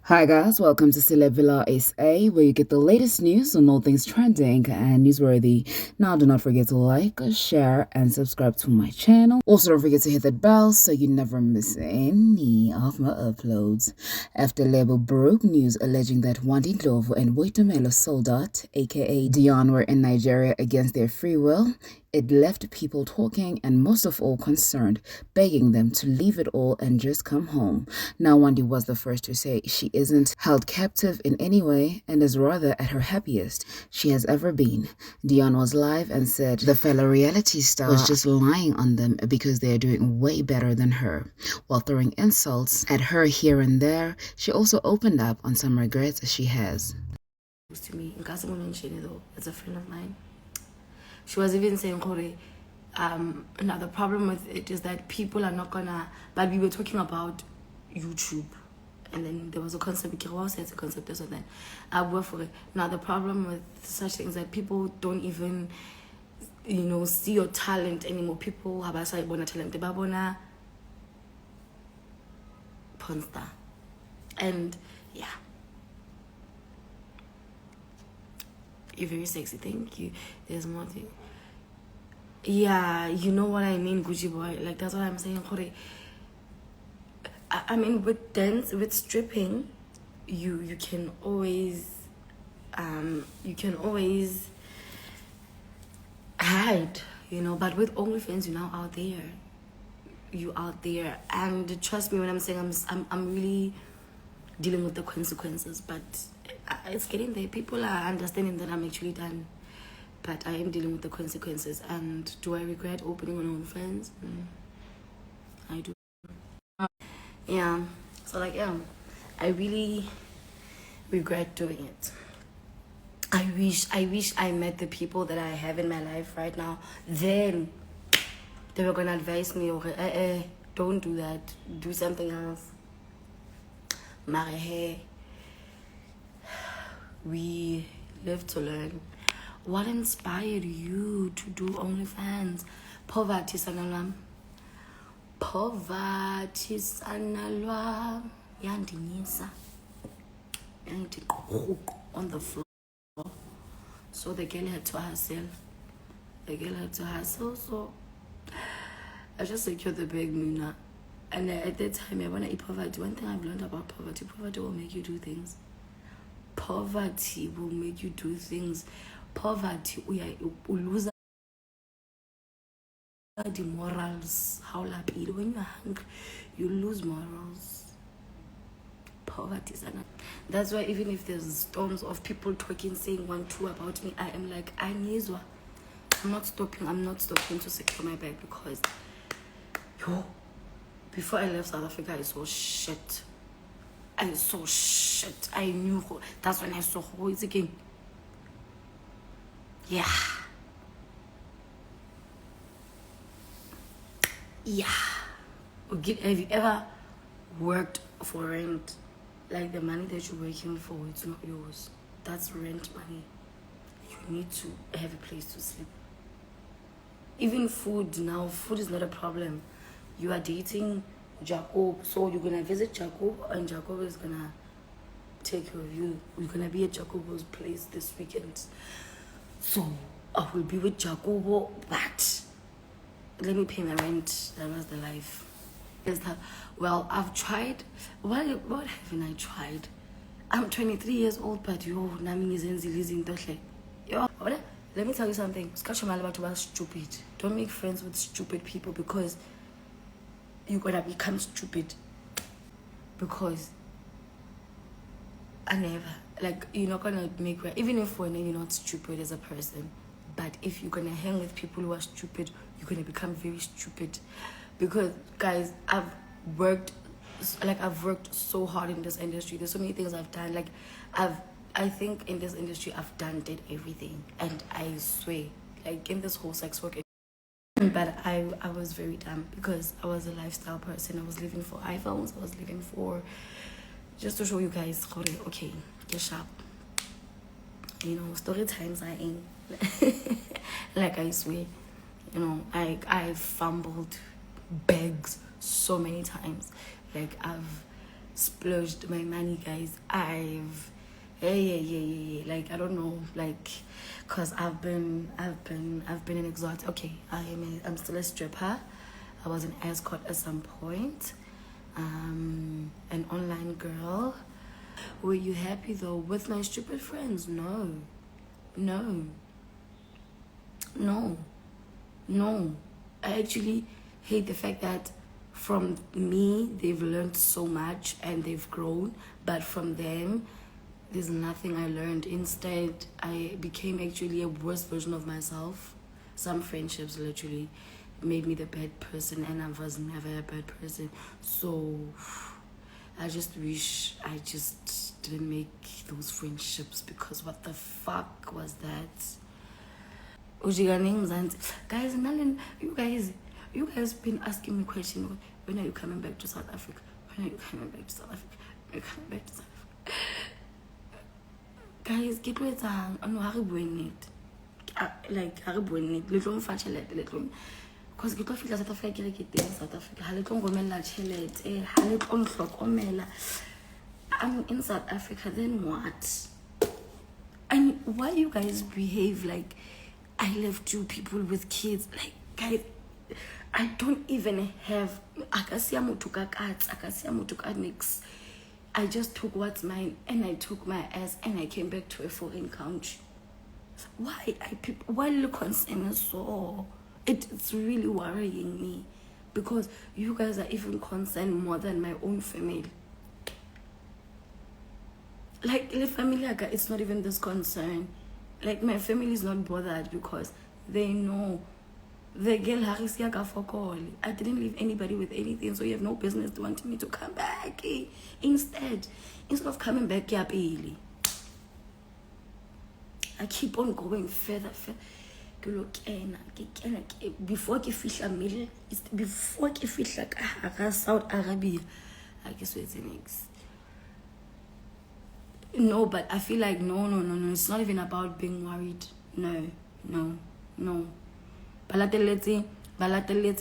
Hi guys, welcome to Celebvilla SA, where you get the latest news on all things trending and newsworthy. Now, do not forget to like, share, and subscribe to my channel. Also, don't forget to hit that bell so you never miss any of my uploads. After Lebo broke news alleging that Lebo and Boitumelo Soldaaat, aka Dion, were in Nigeria against their free will, it left people talking and most of all concerned, begging them to leave it all and just come home. Now, Wendy was the first to say she isn't held captive in any way and is rather at her happiest she has ever been. Dion was live and said the fellow reality star was just lying on them because they are doing way better than her. While throwing insults at her here and there, she also opened up on some regrets she has. To me, though, it's a friend of mine. She was even saying, now the problem with it is that people are not gonna, but we were talking about YouTube, and then there was a concept, it's a concept, so then I work for it. Now the problem with such things that people don't even, see your talent anymore. People have a talent, they babona porn star, and yeah. You're very sexy, thank you. There's more thing. Yeah, you know what I mean, Gucci boy. Like, that's what I'm saying. I mean, with dance, with stripping, you can always hide, but with OnlyFans, you're now out there. You out there, and trust me when I'm saying I'm really dealing with the consequences, but it's getting there. People are understanding that I'm actually done, but I am dealing with the consequences. And do I regret opening on OnlyFans? I do. Yeah. So I really regret doing it. I wish I met the people that I have in my life right now. Then they were gonna advise me, okay, don't do that. Do something else. Mare, hey, we live to learn. What inspired you to do OnlyFans? Poverty, sanalwam. Poverty, sanalwam. Yandinyisa. On the floor. So the girl had to hustle. So I just secured the big Nuna. And at that time, I want to eat poverty. One thing I've learned about poverty will make you do things. Poverty will make you do things. Poverty, you lose the morals. How lapid. When you're hungry, you lose morals. Poverty is not. That's why even if there's storms of people talking, saying 1-2 about me, I am like, I'm not stopping to secure my bag because before I left South Africa, I saw shit. I knew. That's when I saw who is again. Yeah. Have you ever worked for rent? Like the money that you're working for, it's not yours. That's rent money. You need to have a place to sleep. Even food now, food is not a problem. You are dating Jacob, so you're gonna visit Jacob, and Jacob is gonna take care of you. We're gonna be at Jacob's place this weekend. So I will be with Jacobo, but let me pay my rent. That was the life. Well, I've tried. What haven't I tried? I'm 23 years old, but nami ngizenzi yo. Let me tell you something. Stupid. Don't make friends with stupid people because you're gonna become stupid. Because you're not gonna make, even if you're not stupid as a person, but if you're gonna hang with people who are stupid, you're gonna become very stupid. Because guys, I've worked so hard in this industry. There's so many things I've done. I think in this industry I've did everything, and I swear, in this whole sex work. But I was very dumb because I was a lifestyle person. I was living for iPhones. I was living for, just to show you guys, okay, get sharp. Story times I ain't. I swear, I fumbled bags so many times. I've splurged my money, guys. Yeah. Like, I don't know, like, cause I've been an exotic. Okay, I'm still a stripper. I was an escort at some point. An online girl. Were you happy though with my stupid friends? No. I actually hate the fact that from me they've learned so much and they've grown, but from them there's nothing I learned. Instead, I became actually a worse version of myself. Some friendships literally made me the bad person, and I was never a bad person. So I just wish I just didn't make those friendships, because what the fuck was that? Guys, you guys been asking me questions. When are you coming back to South Africa? When are you coming back to South Africa? When are you coming back to South Africa? Guys, get rid of I know how to win it. Like, how to win it. Little fatchelete, little. Because get off South Africa, get in South Africa. Halitong gomela chelete. Halitong hlokomela. I'm in South Africa, then what? And why you guys behave like I left you people with kids? Like, guys, I don't even have mix. I just took what's mine and I took my ass and I came back to a foreign country. Why look concerned so? It's really worrying me, because you guys are even concerned more than my own family. Like, the family, it's not even this concern. Like, my family is not bothered because they know the girl I didn't leave anybody with anything, so you have no business wanting me to come back. Instead of coming back, I keep on going further. Before I feel like Saudi Arabia, I guess it's next. No, but I feel like no. It's not even about being worried. No. Balateletse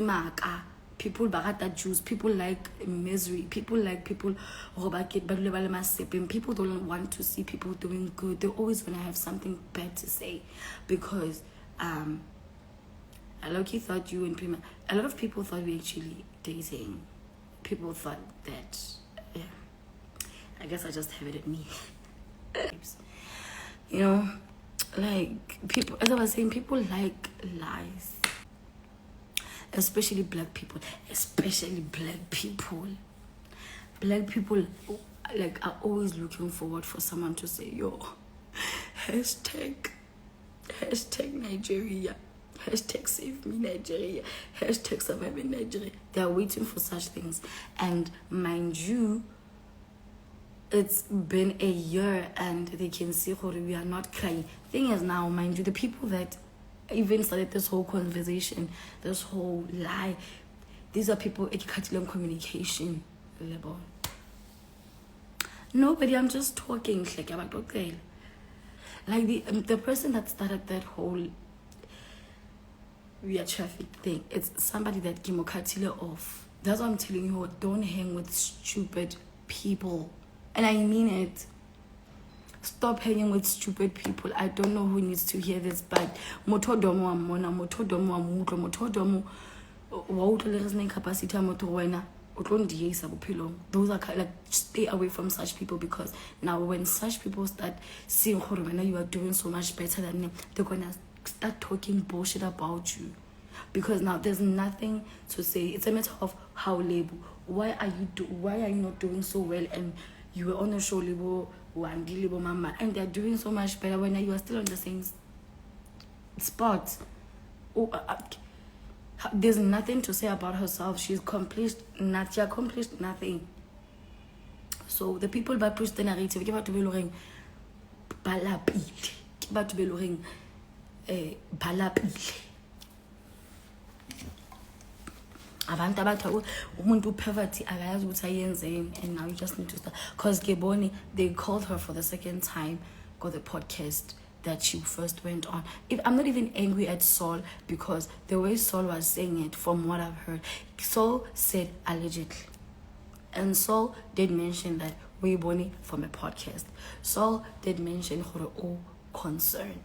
maka. People barata Jews. People like misery. People like people. People don't want to see people doing good. They always want to have something bad to say, because I lucky thought you and Prima. A lot of people thought we actually dating. People thought that. Yeah. I guess I just have it in me. You know, like, people, as I was saying, people like lies, especially black people. Black people, like, are always looking forward for someone to say, yo, hashtag Nigeria, hashtag save me Nigeria, hashtag survive in Nigeria. They are waiting for such things. And mind you, it's been a year and they can see how we are not crying. Thing is, now, mind you, the people that even started this whole conversation, this whole lie, these are people in communication. Lebo. Nobody, I'm just talking like the person that started that whole weird traffic thing. It's somebody that Kimokatile off. That's what I'm telling you. Don't hang with stupid people. And I mean it. Stop hanging with stupid people. I don't know who needs to hear this, but motodomo amona, motodomo amutlo, motodomo wa utlele capacity moto wena utlondiisa bophelo. Those are like, stay away from such people, because now when such people start seeing when you are doing so much better than them, they're gonna start talking bullshit about you. Because now there's nothing to say. It's a matter of how Lebo. Why are you not doing so well? And you were on the show, Lebo, Mama, and they're doing so much better when you are still on the same spot. There's nothing to say about herself. She accomplished nothing. So the people that push the narrative, ke batho be loreng balapile, ke batho be loreng balapile. Abantu abathu umuntu poverty akayazi ukuthi ayenzeni, and now you just need to start. Because Geboni, they called her for the second time, got the podcast that she first went on. I'm not even angry at Saul, because the way Saul was saying it, from what I've heard, Saul said allegedly. And Saul did mention that we born from a podcast. Saul did mention oh concern.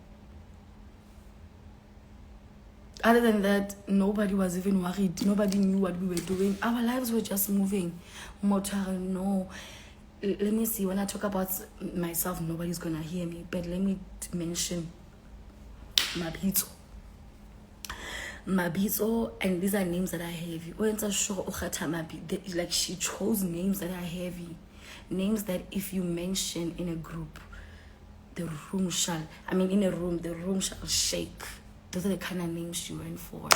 Other than that, nobody was even worried. Nobody knew what we were doing. Our lives were just moving. Motor, no. Let me see. When I talk about myself, nobody's gonna hear me. But let me mention Mabito, and these are names that are heavy. Like she chose names that are heavy. Names that if you mention in a group, the room shall shake. Those are the kind of names she went for.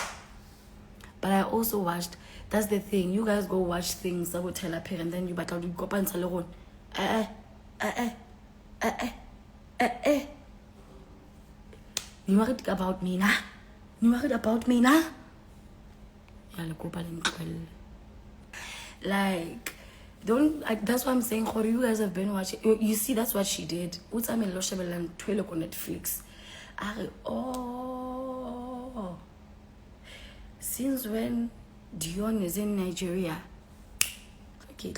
But I also watched, that's the thing, you guys go watch things that will tell a parent, then you battle to go and tell you worried about me now? You worried about me now? Like, that's what I'm saying. You guys have been watching. You see, that's what she did. On Netflix. Oh, since when Dione is in Nigeria? Okay,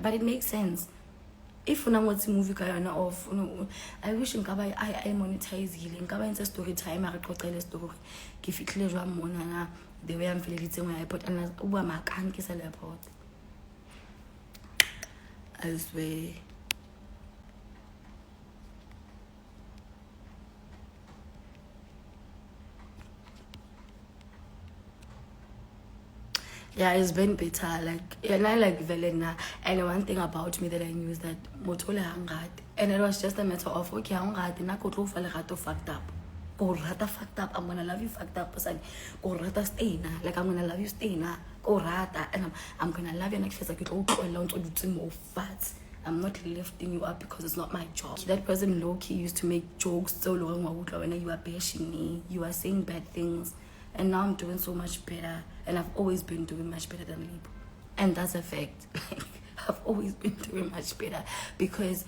but it makes sense. If you want to movie off, I wish I monetize healing. It's story time. I record story. Give it clear the way I'm feeling it when I put and I can't kiss a airport. I swear. Yeah, it's been better. And I like Velena. And one thing about me that I knew is that Motole hangat. And it was just a matter of, okay, hangat, and I could go for fucked up. Go rata fucked up. I'm gonna love you fucked up. Go rata stay na. Like I'm gonna love you stay na. Go rata. And I'm gonna love you next phase. Like you go along to do more fat. I'm not lifting you up because it's not my job. That person low-key used to make jokes so long when you are bashing me. You are saying bad things. And now I'm doing so much better. And I've always been doing much better than Lebo. And that's a fact. I've always been doing much better. Because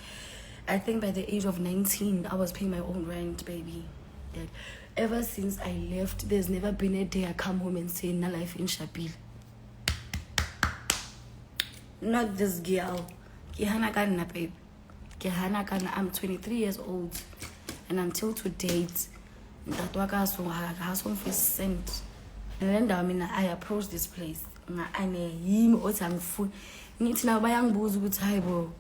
I think by the age of 19, I was paying my own rent, baby. Like, ever since I left, there's never been a day I come home and say, "Na life in Shabil." Not this girl. Kihanakana, babe. Kihanakana, I'm 23 years old. And until to date, that work has one first cent. And then I approached this place. I know him or some food. Need to know why I'm booze with hi, bro.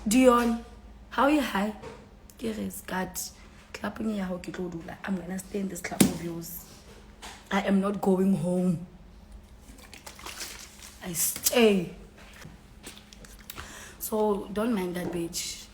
Dion, how are you high? Yes, God. Clapping your hockey to do. I'm gonna stay in this club of yours. I am not going home. I stay. So don't mind that bitch.